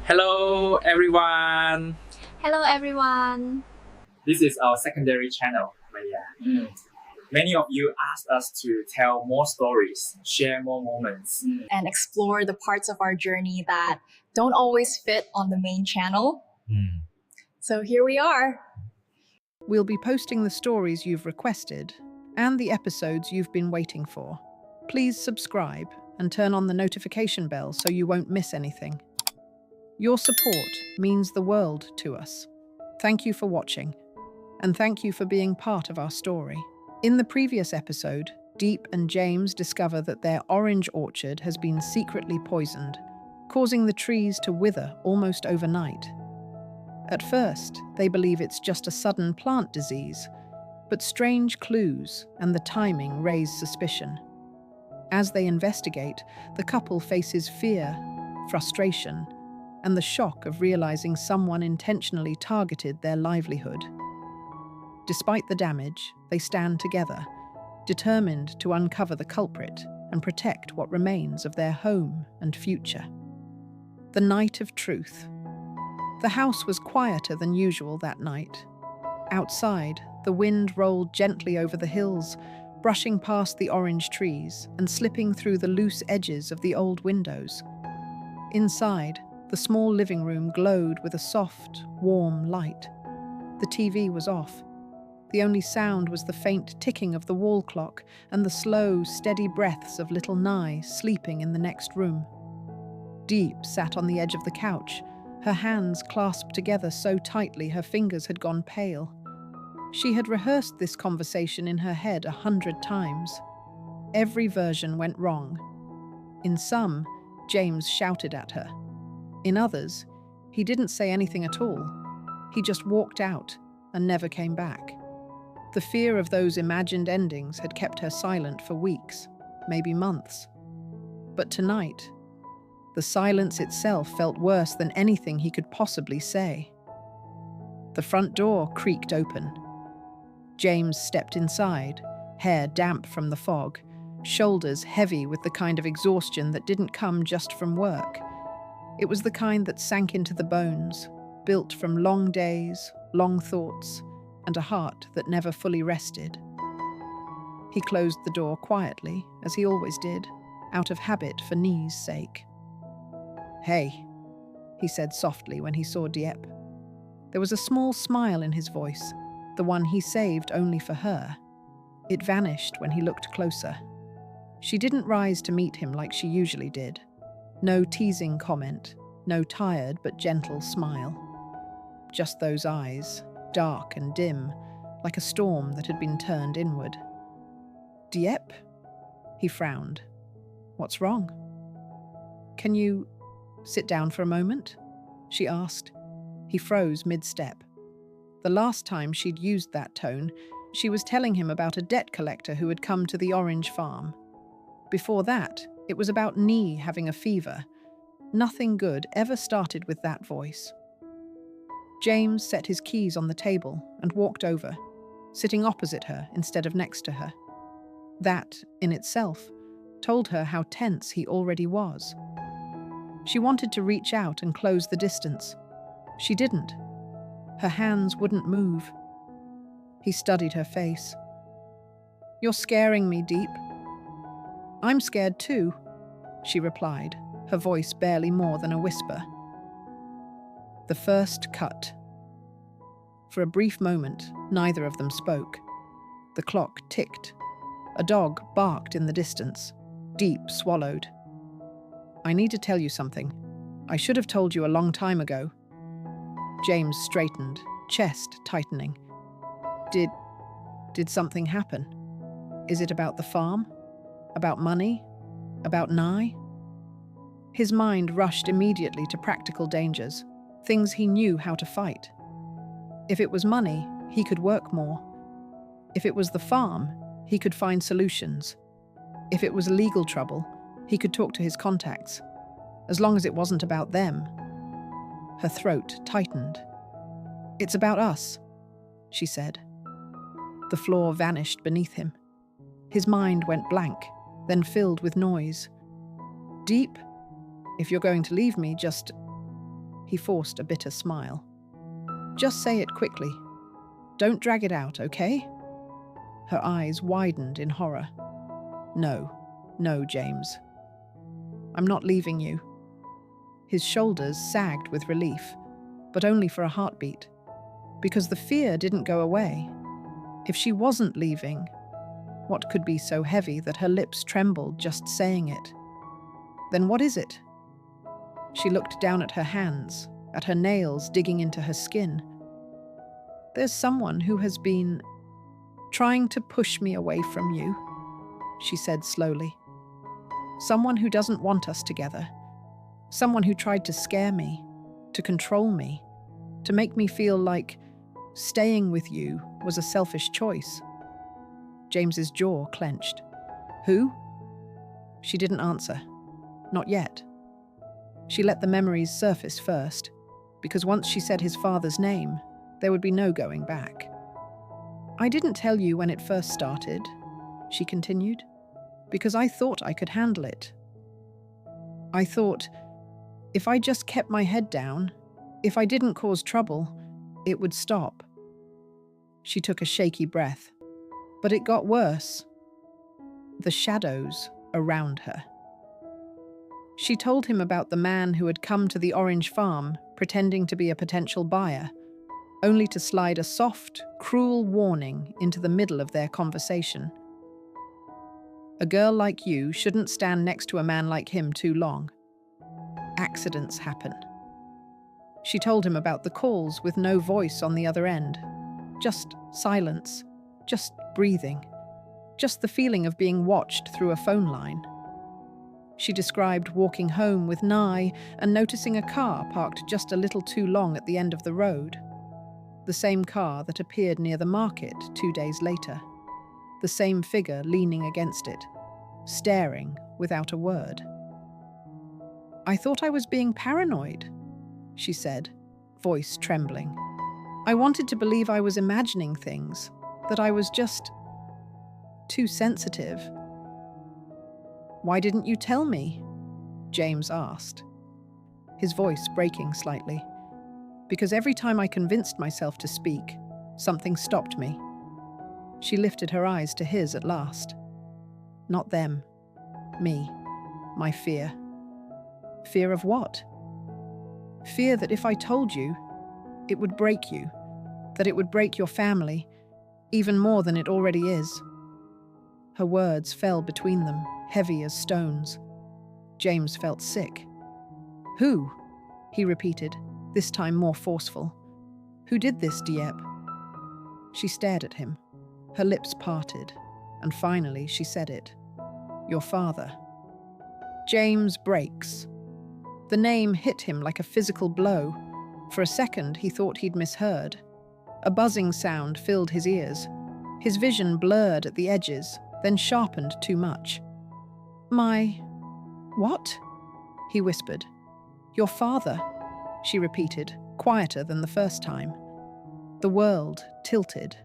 Hello everyone! Hello everyone! This is our secondary channel, Maya. Many of you asked us to tell more stories, share more moments. And explore the parts of our journey that don't always fit on the main channel. So here we are. We'll be posting the stories you've requested and the episodes you've been waiting for. Please subscribe and turn on the notification bell so you won't miss anything. Your support means the world to us. Thank you for watching, and thank you for being part of our story. In the previous episode, Diep and James discover that their orange orchard has been secretly poisoned, causing the trees to wither almost overnight. At first, they believe it's just a sudden plant disease, but strange clues and the timing raise suspicion. As they investigate, the couple faces fear, frustration, and the shock of realizing someone intentionally targeted their livelihood. Despite the damage, they stand together, determined to uncover the culprit and protect what remains of their home and future. The night of truth. The house was quieter than usual that night. Outside, the wind rolled gently over the hills, brushing past the orange trees and slipping through the loose edges of the old windows. Inside, the small living room glowed with a soft, warm light. The TV was off. The only sound was the faint ticking of the wall clock and the slow, steady breaths of little Nye sleeping in the next room. Diep sat on the edge of the couch, her hands clasped together so tightly her fingers had gone pale. She had rehearsed this conversation in her head 100 times. Every version went wrong. In some, James shouted at her. In others, he didn't say anything at all. He just walked out and never came back. The fear of those imagined endings had kept her silent for weeks, maybe months. But tonight, the silence itself felt worse than anything he could possibly say. The front door creaked open. James stepped inside, hair damp from the fog, shoulders heavy with the kind of exhaustion that didn't come just from work. It was the kind that sank into the bones, built from long days, long thoughts, and a heart that never fully rested. He closed the door quietly, as he always did, out of habit for Nie's sake. "Hey," he said softly when he saw Diep. There was a small smile in his voice, the one he saved only for her. It vanished when he looked closer. She didn't rise to meet him like she usually did. No teasing comment, no tired but gentle smile. Just those eyes, dark and dim, like a storm that had been turned inward. "Diep?" He frowned. "What's wrong?" "Can you sit down for a moment?" she asked. He froze mid-step. The last time she'd used that tone, she was telling him about a debt collector who had come to the orange farm. Before that, it was about Nie having a fever. Nothing good ever started with that voice. James set his keys on the table and walked over, sitting opposite her instead of next to her. That, in itself, told her how tense he already was. She wanted to reach out and close the distance. She didn't. Her hands wouldn't move. He studied her face. "You're scaring me, Diep." "I'm scared too," she replied, her voice barely more than a whisper. The first cut. For a brief moment, neither of them spoke. The clock ticked. A dog barked in the distance. Diep swallowed. "I need to tell you something. I should have told you a long time ago." James straightened, chest tightening. Did something happen? Is it about the farm? About money? About Nye? His mind rushed immediately to practical dangers, things he knew how to fight. If it was money, he could work more. If it was the farm, he could find solutions. If it was legal trouble, he could talk to his contacts. As long as it wasn't about them. Her throat tightened. "It's about us," she said. The floor vanished beneath him. His mind went blank, then filled with noise. "Diep, if you're going to leave me, just..." He forced a bitter smile. Just say it quickly. Don't drag it out, okay? Her eyes widened in horror. No, James. I'm not leaving you. His shoulders sagged with relief, but only for a heartbeat, because the fear didn't go away. If she wasn't leaving, what could be so heavy that her lips trembled just saying it? Then what is it? She looked down at her hands, at her nails digging into her skin. There's someone who has been trying to push me away from you, she said slowly. Someone who doesn't want us together. Someone who tried to scare me, to control me, to make me feel like staying with you was a selfish choice. James's jaw clenched. Who? She didn't answer. Not yet. She let the memories surface first, because once she said his father's name, there would be no going back. I didn't tell you when it first started, she continued, because I thought I could handle it. I thought, if I just kept my head down, if I didn't cause trouble, it would stop. She took a shaky breath. But it got worse. The shadows around her. She told him about the man who had come to the orange farm pretending to be a potential buyer, only to slide a soft, cruel warning into the middle of their conversation. A girl like you shouldn't stand next to a man like him too long. Accidents happen. She told him about the calls with no voice on the other end. Just silence. Just breathing. Just the feeling of being watched through a phone line. She described walking home with Nye and noticing a car parked just a little too long at the end of the road. The same car that appeared near the market 2 days later. The same figure leaning against it, staring without a word. I thought I was being paranoid, she said, voice trembling. I wanted to believe I was imagining things, that I was just too sensitive. Why didn't you tell me? James asked, his voice breaking slightly. Because every time I convinced myself to speak, something stopped me. She lifted her eyes to his at last. Not them. Me. My fear. Fear of what? Fear that if I told you, it would break you, that it would break your family, even more than it already is. Her words fell between them, heavy as stones. James felt sick. Who? He repeated, this time more forceful. Who did this, Diep? She stared at him, her lips parted, and finally she said it. Your father. James breaks. The name hit him like a physical blow. For a second, he thought he'd misheard. A buzzing sound filled his ears. His vision blurred at the edges, then sharpened too much. My... what? He whispered. Your father, she repeated, quieter than the first time. The world tilted.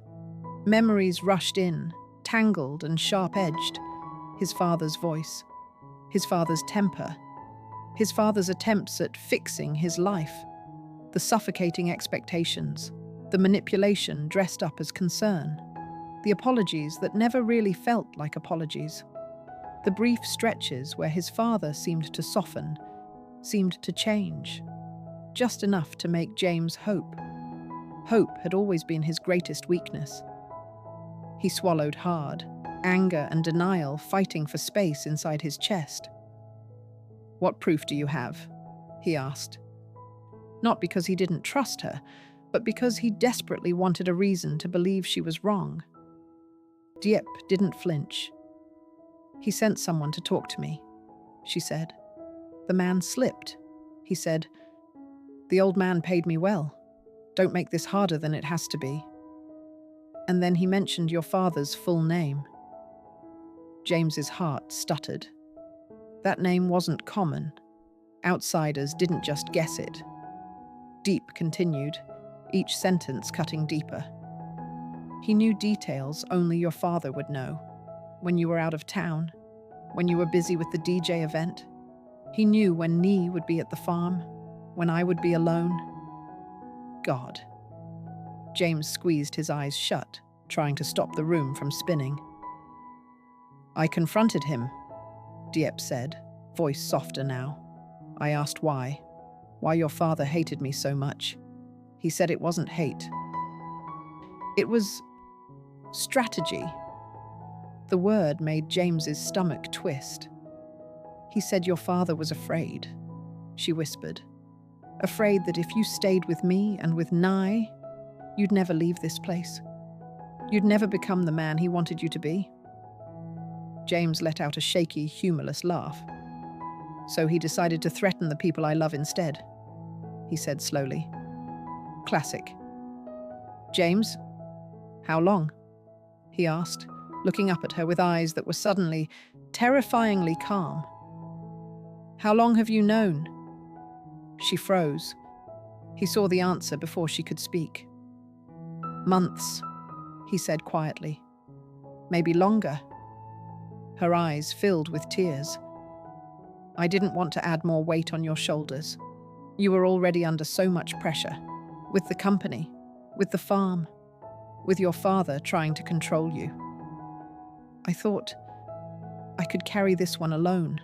Memories rushed in, tangled and sharp-edged. His father's voice. His father's temper. His father's attempts at fixing his life. The suffocating expectations. The manipulation dressed up as concern. The apologies that never really felt like apologies. The brief stretches where his father seemed to soften, seemed to change. Just enough to make James hope. Hope had always been his greatest weakness. He swallowed hard, anger and denial fighting for space inside his chest. What proof do you have? He asked. Not because he didn't trust her, but because he desperately wanted a reason to believe she was wrong. Diep didn't flinch. He sent someone to talk to me, she said. The man slipped. He said, the old man paid me well. Don't make this harder than it has to be. And then he mentioned your father's full name. James's heart stuttered. That name wasn't common. Outsiders didn't just guess it. Diep continued, each sentence cutting deeper. He knew details only your father would know. When you were out of town, when you were busy with the DJ event. He knew when Nee would be at the farm. when I would be alone? God. James squeezed his eyes shut, trying to stop the room from spinning. I confronted him, Diep said, voice softer now. I asked why your father hated me so much. He said it wasn't hate. It was strategy. The word made James's stomach twist. He said your father was afraid, she whispered. Afraid that if you stayed with me and with Nye, you'd never leave this place. You'd never become the man he wanted you to be. James let out a shaky, humorless laugh. So he decided to threaten the people I love instead, he said slowly. Classic. James, how long? He asked, looking up at her with eyes that were suddenly terrifyingly calm. How long have you known? She froze. He saw the answer before she could speak. Months, he said quietly. Maybe longer. Her eyes filled with tears. I didn't want to add more weight on your shoulders. You were already under so much pressure. With the company, with the farm, with your father trying to control you. I thought I could carry this one alone.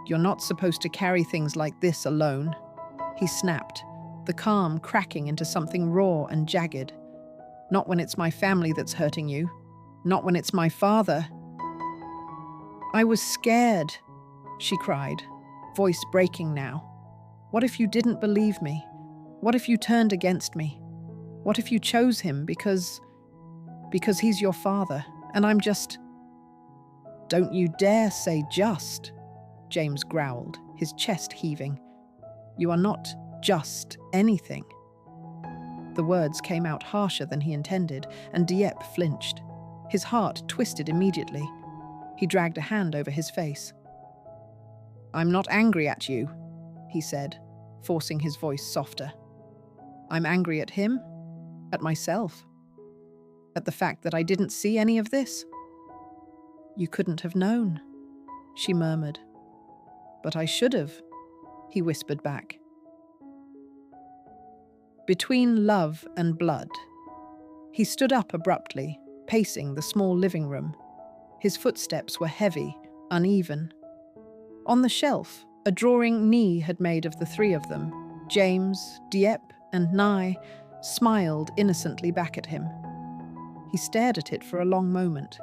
You're not supposed to carry things like this alone, he snapped, the calm cracking into something raw and jagged. Not when it's my family that's hurting you. Not when it's my father. I was scared, she cried, voice breaking now. What if you didn't believe me? What if you turned against me? What if you chose him because he's your father, and I'm just... Don't you dare say just, James growled, his chest heaving. You are not just anything. The words came out harsher than he intended, and Diep flinched. His heart twisted immediately. He dragged a hand over his face. I'm not angry at you, he said, forcing his voice softer. I'm angry at him, at myself, at the fact that I didn't see any of this. You couldn't have known, she murmured. But I should have, he whispered back. Between love and blood. He stood up abruptly, pacing the small living room. His footsteps were heavy, uneven. On the shelf, a drawing Nee had made of the three of them, James, Diep, and Nye, smiled innocently back at him. He stared at it for a long moment.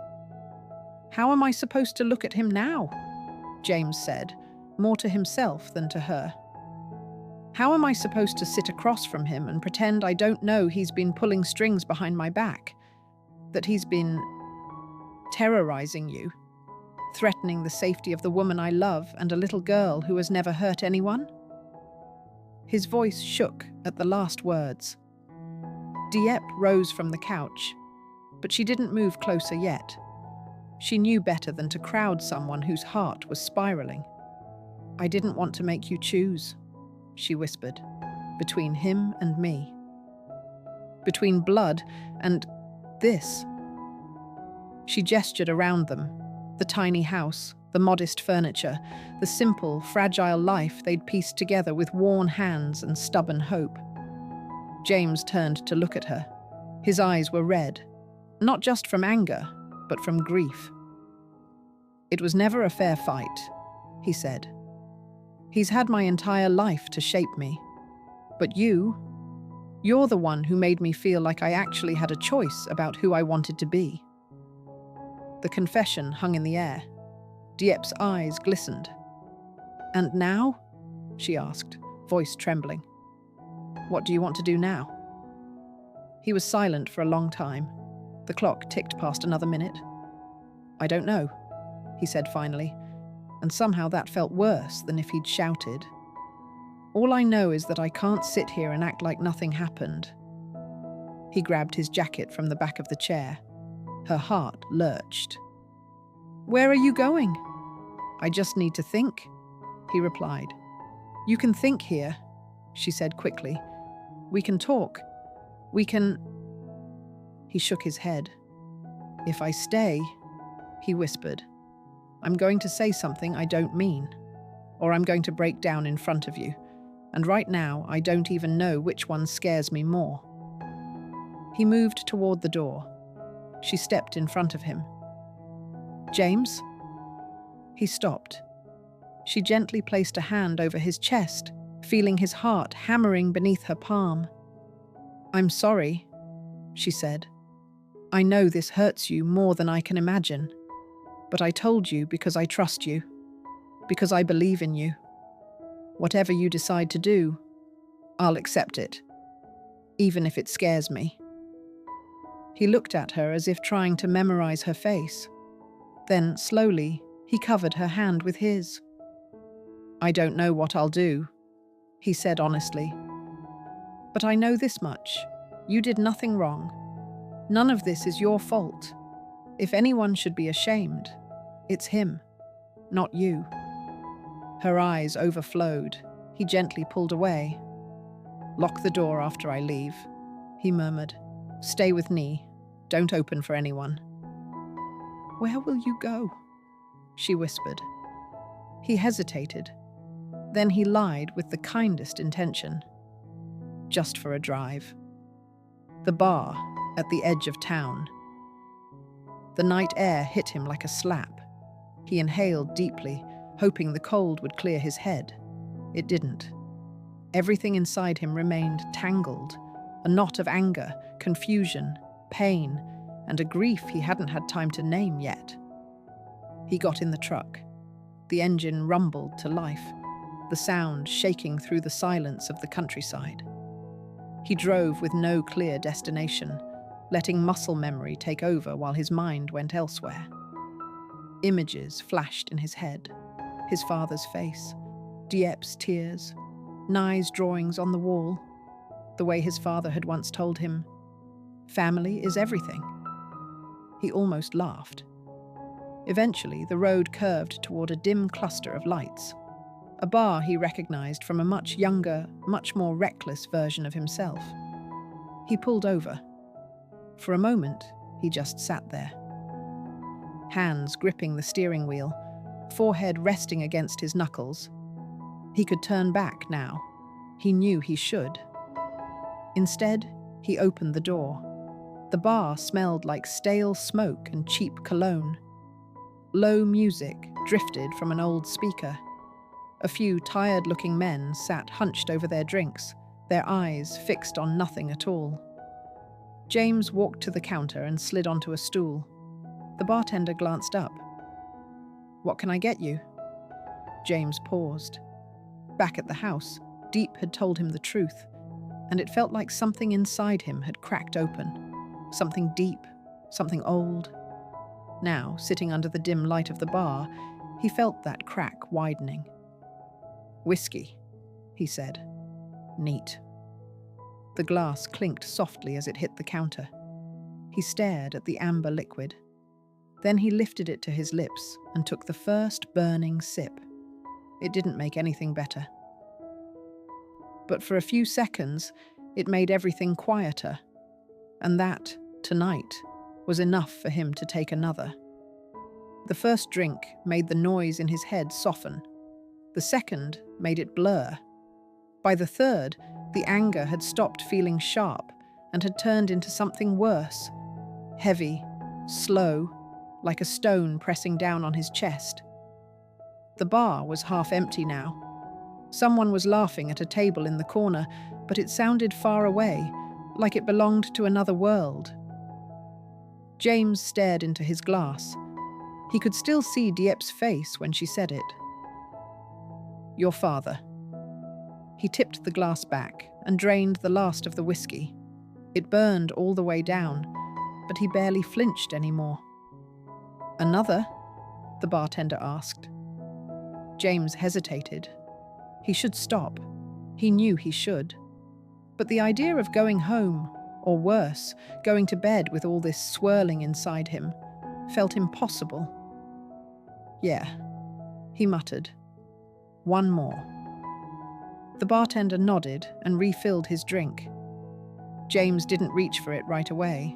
How am I supposed to look at him now? James said, more to himself than to her. How am I supposed to sit across from him and pretend I don't know he's been pulling strings behind my back? That he's been terrorizing you? Threatening the safety of the woman I love and a little girl who has never hurt anyone? His voice shook at the last words. Diep rose from the couch, but she didn't move closer yet. She knew better than to crowd someone whose heart was spiraling. I didn't want to make you choose, she whispered, between him and me. Between blood and this. She gestured around them, the tiny house, the modest furniture, the simple, fragile life they'd pieced together with worn hands and stubborn hope. James turned to look at her. His eyes were red, not just from anger, but from grief. It was never a fair fight, he said. He's had my entire life to shape me. But you're the one who made me feel like I actually had a choice about who I wanted to be. The confession hung in the air. Diep's eyes glistened. And now? She asked, voice trembling. What do you want to do now? He was silent for a long time. The clock ticked past another minute. I don't know, he said finally, and somehow that felt worse than if he'd shouted. All I know is that I can't sit here and act like nothing happened. He grabbed his jacket from the back of the chair. Her heart lurched. Where are you going? I just need to think, he replied. You can think here, she said quickly. We can talk. We can... He shook his head. If I stay, he whispered, I'm going to say something I don't mean, or I'm going to break down in front of you. And right now, I don't even know which one scares me more. He moved toward the door. She stepped in front of him. James? He stopped. She gently placed a hand over his chest, feeling his heart hammering beneath her palm. I'm sorry, she said. I know this hurts you more than I can imagine, but I told you because I trust you, because I believe in you. Whatever you decide to do, I'll accept it, even if it scares me. He looked at her as if trying to memorize her face. Then, slowly, he covered her hand with his. I don't know what I'll do, he said honestly. But I know this much. You did nothing wrong. None of this is your fault. If anyone should be ashamed, it's him, not you. Her eyes overflowed. He gently pulled away. Lock the door after I leave, he murmured. Stay with me. Don't open for anyone. Where will you go? She whispered. He hesitated. Then he lied with the kindest intention. Just for a drive. The bar at the edge of town. The night air hit him like a slap. He inhaled deeply, hoping the cold would clear his head. It didn't. Everything inside him remained tangled, a knot of anger, confusion, pain, and a grief he hadn't had time to name yet. He got in the truck. The engine rumbled to life, the sound shaking through the silence of the countryside. He drove with no clear destination, letting muscle memory take over while his mind went elsewhere. Images flashed in his head. His father's face, Diep's tears, Nai's drawings on the wall, the way his father had once told him, family is everything. He almost laughed. Eventually, the road curved toward a dim cluster of lights, a bar he recognized from a much younger, much more reckless version of himself. He pulled over. For a moment, he just sat there. Hands gripping the steering wheel, forehead resting against his knuckles. He could turn back now. He knew he should. Instead, he opened the door. The bar smelled like stale smoke and cheap cologne. Low music drifted from an old speaker. A few tired-looking men sat hunched over their drinks, their eyes fixed on nothing at all. James walked to the counter and slid onto a stool. The bartender glanced up. What can I get you? James paused. Back at the house, Diep had told him the truth, and it felt like something inside him had cracked open. Something deep, something old. Now, sitting under the dim light of the bar, he felt that crack widening. Whiskey, he said. Neat. The glass clinked softly as it hit the counter. He stared at the amber liquid. Then he lifted it to his lips and took the first burning sip. It didn't make anything better. But for a few seconds, it made everything quieter. And that, tonight, was enough for him to take another. The first drink made the noise in his head soften. The second made it blur. By the third, the anger had stopped feeling sharp and had turned into something worse. Heavy, slow, like a stone pressing down on his chest. The bar was half empty now. Someone was laughing at a table in the corner, but it sounded far away, like it belonged to another world. James stared into his glass. He could still see Diep's face when she said it. Your father. He tipped the glass back and drained the last of the whiskey. It burned all the way down, but he barely flinched anymore. Another? The bartender asked. James hesitated. He should stop. He knew he should. But the idea of going home, or worse, going to bed with all this swirling inside him, felt impossible. Yeah, he muttered. One more. The bartender nodded and refilled his drink. James didn't reach for it right away.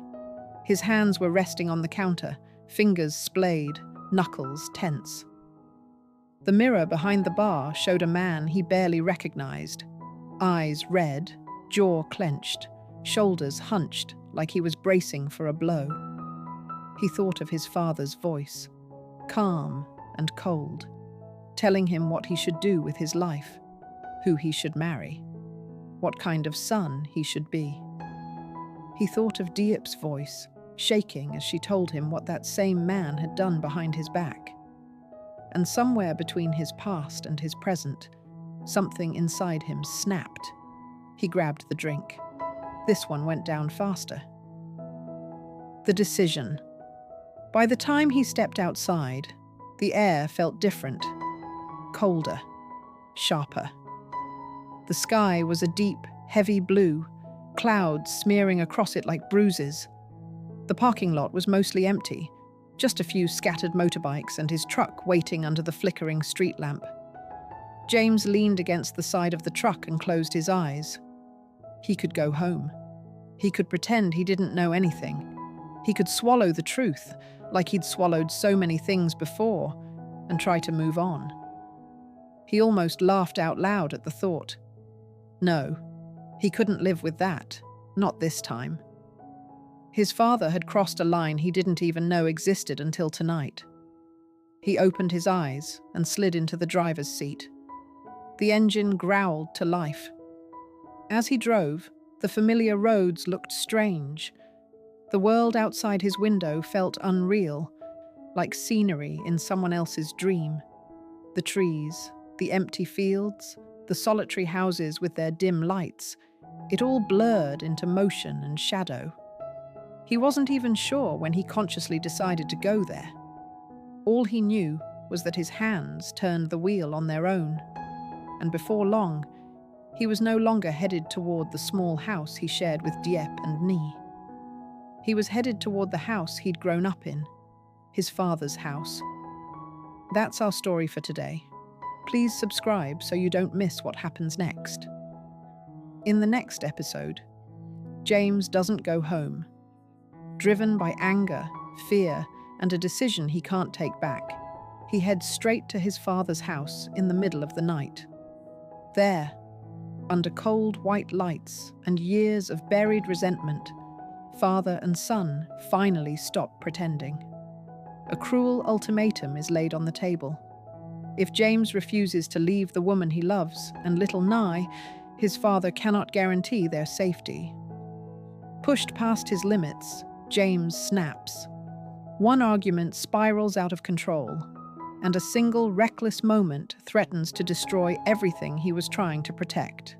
His hands were resting on the counter, fingers splayed, knuckles tense. The mirror behind the bar showed a man he barely recognized, eyes red, jaw clenched, shoulders hunched like he was bracing for a blow. He thought of his father's voice, calm and cold, telling him what he should do with his life, who he should marry, what kind of son he should be. He thought of Diep's voice, shaking as she told him what that same man had done behind his back. And somewhere between his past and his present, something inside him snapped. He grabbed the drink. This one went down faster. The decision. By the time he stepped outside, the air felt different, colder, sharper. The sky was a deep, heavy blue, clouds smearing across it like bruises. The parking lot was mostly empty, just a few scattered motorbikes and his truck waiting under the flickering street lamp. James leaned against the side of the truck and closed his eyes. He could go home. He could pretend he didn't know anything. He could swallow the truth, like he'd swallowed so many things before, and try to move on. He almost laughed out loud at the thought. No, he couldn't live with that, not this time. His father had crossed a line he didn't even know existed until tonight. He opened his eyes and slid into the driver's seat. The engine growled to life. As he drove, the familiar roads looked strange. The world outside his window felt unreal, like scenery in someone else's dream. The trees, the empty fields, the solitary houses with their dim lights, it all blurred into motion and shadow. He wasn't even sure when he consciously decided to go there. All he knew was that his hands turned the wheel on their own, and before long, he was no longer headed toward the small house he shared with Diep and Ni. He was headed toward the house he'd grown up in, his father's house. That's our story for today. Please subscribe so you don't miss what happens next. In the next episode, James doesn't go home. Driven by anger, fear, and a decision he can't take back, he heads straight to his father's house in the middle of the night. There, under cold white lights and years of buried resentment, father and son finally stop pretending. A cruel ultimatum is laid on the table. If James refuses to leave the woman he loves and little Nye, his father cannot guarantee their safety. Pushed past his limits, James snaps. One argument spirals out of control, and a single reckless moment threatens to destroy everything he was trying to protect.